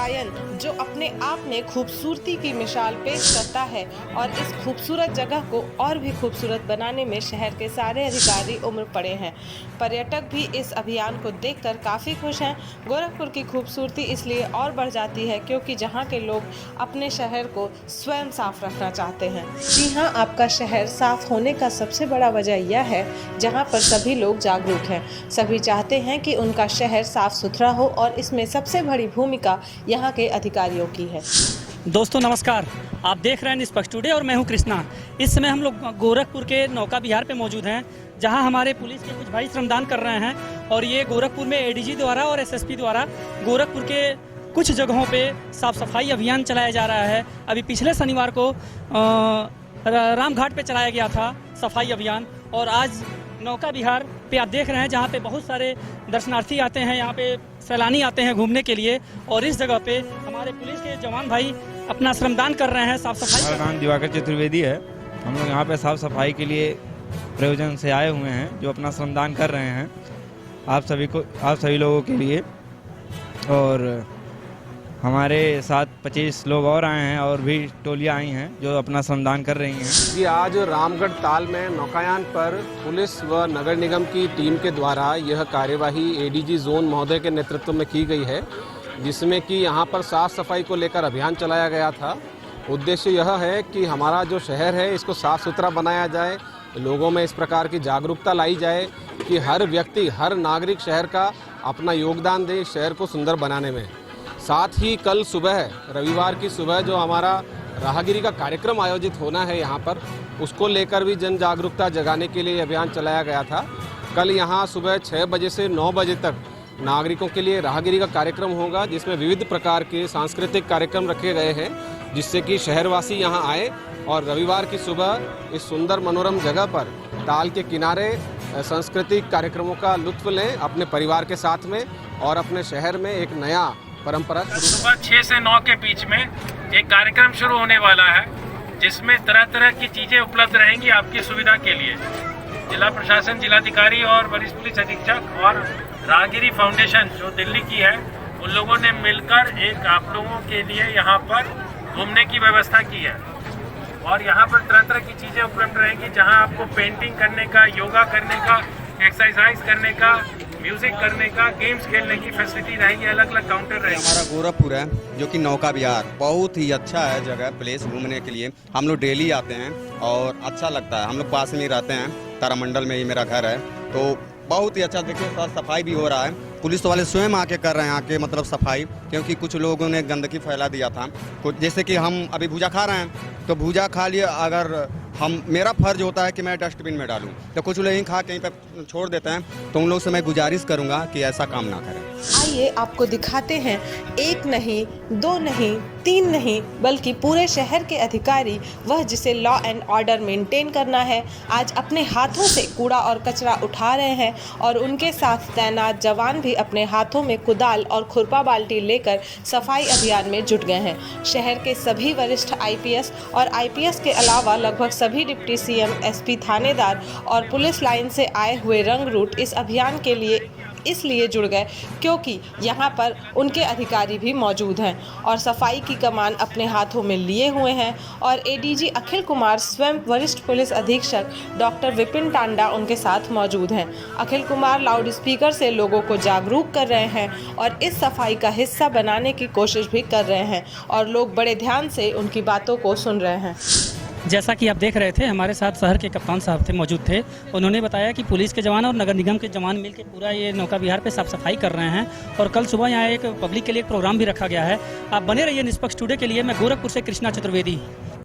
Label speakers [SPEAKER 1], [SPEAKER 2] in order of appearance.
[SPEAKER 1] गायन जो अपने आप में खूबसूरती की मिसाल पेश करता है और इस खूबसूरत जगह को और भी खूबसूरत बनाने में शहर के सारे अधिकारी उम्र पड़े हैं। पर्यटक भी इस अभियान को देखकर काफ़ी खुश हैं। गोरखपुर की खूबसूरती इसलिए और बढ़ जाती है क्योंकि जहां के लोग अपने शहर को स्वयं साफ रखना चाहते हैं। जी हाँ, आपका शहर साफ होने का सबसे बड़ा वजह यह है जहां पर सभी लोग जागरूक हैं। सभी चाहते हैं कि उनका शहर साफ सुथरा हो और इसमें सबसे बड़ी भूमिका यहाँ के अधिकारियों की है।
[SPEAKER 2] दोस्तों नमस्कार, आप देख रहे हैं निष्पक्ष टुडे और मैं हूं कृष्णा। इस समय हम लोग गोरखपुर के नौका विहार पे मौजूद हैं, जहां हमारे पुलिस के कुछ भाई श्रमदान कर रहे हैं और ये गोरखपुर में एडीजी द्वारा और एसएसपी द्वारा गोरखपुर के कुछ जगहों पे साफ सफाई अभियान चलाया जा रहा है। अभी पिछले शनिवार को रामघाट पे चलाया गया था सफाई अभियान और आज नौका विहार पे आप देख रहे हैं जहाँ पे बहुत सारे दर्शनार्थी आते हैं, यहाँ पे सैलानी आते हैं घूमने के लिए और इस जगह पे हमारे पुलिस के जवान भाई अपना श्रमदान कर रहे हैं साफ सफाई।
[SPEAKER 3] हमारा नाम दिवाकर चतुर्वेदी है। हम लोग यहाँ पे साफ सफाई के लिए प्रयोजन से आए हुए हैं जो अपना श्रमदान कर रहे हैं आप सभी लोगों के लिए। और हमारे साथ 25 लोग और आए हैं और भी टोलियां आई हैं जो अपना श्रमदान कर रही हैं।
[SPEAKER 4] जी, आज रामगढ़ ताल में नौकायान पर पुलिस व नगर निगम की टीम के द्वारा यह कार्यवाही एडीजी जोन महोदय के नेतृत्व में की गई है, जिसमें कि यहाँ पर साफ सफाई को लेकर अभियान चलाया गया था। उद्देश्य यह है कि हमारा जो शहर है इसको साफ सुथरा बनाया जाए, लोगों में इस प्रकार की जागरूकता लाई जाए कि हर व्यक्ति, हर नागरिक शहर का अपना योगदान दे शहर को सुंदर बनाने में। साथ ही कल सुबह, रविवार की सुबह जो हमारा राहगिरी का कार्यक्रम आयोजित होना है यहाँ पर, उसको लेकर भी जन जागरूकता जगाने के लिए अभियान चलाया गया था। कल यहाँ सुबह 6 बजे से 9 बजे तक नागरिकों के लिए राहगिरी का कार्यक्रम होगा, जिसमें विविध प्रकार के सांस्कृतिक कार्यक्रम रखे गए हैं, जिससे कि शहरवासी यहाँ आए और रविवार की सुबह इस सुंदर मनोरम जगह पर ताल के किनारे सांस्कृतिक कार्यक्रमों का लुत्फ लें अपने परिवार के साथ में और अपने शहर में एक नया परंपरा।
[SPEAKER 5] सुबह 6 से 9 के बीच में एक कार्यक्रम शुरू होने वाला है, जिसमें तरह तरह की चीजें उपलब्ध रहेंगी आपकी सुविधा के लिए। जिला प्रशासन, जिलाधिकारी और वरिष्ठ पुलिस अधीक्षक और राहगिरी फाउंडेशन जो दिल्ली की है, उन लोगों ने मिलकर एक आप लोगों के लिए यहाँ पर घूमने की व्यवस्था की है और यहाँ पर तरह तरह की चीजें उपलब्ध रहेंगी, जहाँ आपको पेंटिंग करने का, योगा करने का, एक्सरसाइज करने का, म्यूजिक करने का, गेम्स खेलने की फैसिलिटी रहेगी। अलग अलग काउंटर रहेंगे।
[SPEAKER 6] हमारा गोरखपुर है जो कि नौका विहार बहुत ही अच्छा है जगह, प्लेस घूमने के लिए। हम लोग डेली आते हैं और अच्छा लगता है। हम लोग पास में ही रहते हैं, तारामंडल में ही मेरा घर है, तो बहुत ही अच्छा। देखिए साफ सफाई भी हो रहा है, पुलिस वाले स्वयं आके कर रहे हैं आके मतलब सफाई, क्योंकि कुछ लोगों ने गंदगी फैला दिया था। कुछ जैसे कि हम अभी भूजा खा रहे हैं तो भूजा खा लिए, अगर मेरा फर्ज होता है कि मैं डस्टबिन में डालूं, तो कुछ लोग यहीं खा कहीं पे छोड़ देते हैं, तो उन लोग से मैं गुजारिश करूंगा कि ऐसा काम ना करें।
[SPEAKER 1] आइए आपको दिखाते हैं, एक नहीं, 2 नहीं, 3 नहीं, बल्कि पूरे शहर के अधिकारी, वह जिसे लॉ एंड ऑर्डर मेंटेन करना है, आज अपने हाथों से कूड़ा और कचरा उठा रहे हैं और उनके साथ तैनात जवान भी अपने हाथों में कुदाल और खुरपा बाल्टी लेकर सफाई अभियान में जुट गए हैं। शहर के सभी वरिष्ठ आईपीएस और आईपीएस के अलावा लगभग सभी डिप्टी सीएम, एसपी, थानेदार और पुलिस लाइन से आए हुए रंग रूट इस अभियान के लिए इसलिए जुड़ गए क्योंकि यहाँ पर उनके अधिकारी भी मौजूद हैं और सफाई की कमान अपने हाथों में लिए हुए हैं। और एडीजी अखिल कुमार स्वयं वरिष्ठ पुलिस अधीक्षक डॉक्टर विपिन टांडा उनके साथ मौजूद हैं। अखिल कुमार लाउड स्पीकर से लोगों को जागरूक कर रहे हैं और इस सफाई का हिस्सा बनाने की कोशिश भी कर रहे हैं और लोग बड़े ध्यान से उनकी बातों को सुन रहे हैं।
[SPEAKER 2] जैसा कि आप देख रहे थे, हमारे साथ शहर के कप्तान साहब थे, मौजूद थे। उन्होंने बताया कि पुलिस के जवान और नगर निगम के जवान मिलकर पूरा ये नौका विहार पे साफ सफाई कर रहे हैं और कल सुबह यहाँ एक पब्लिक के लिए एक प्रोग्राम भी रखा गया है। आप बने रहिए निष्पक्ष टुडे के लिए। मैं गोरखपुर से कृष्णा चतुर्वेदी।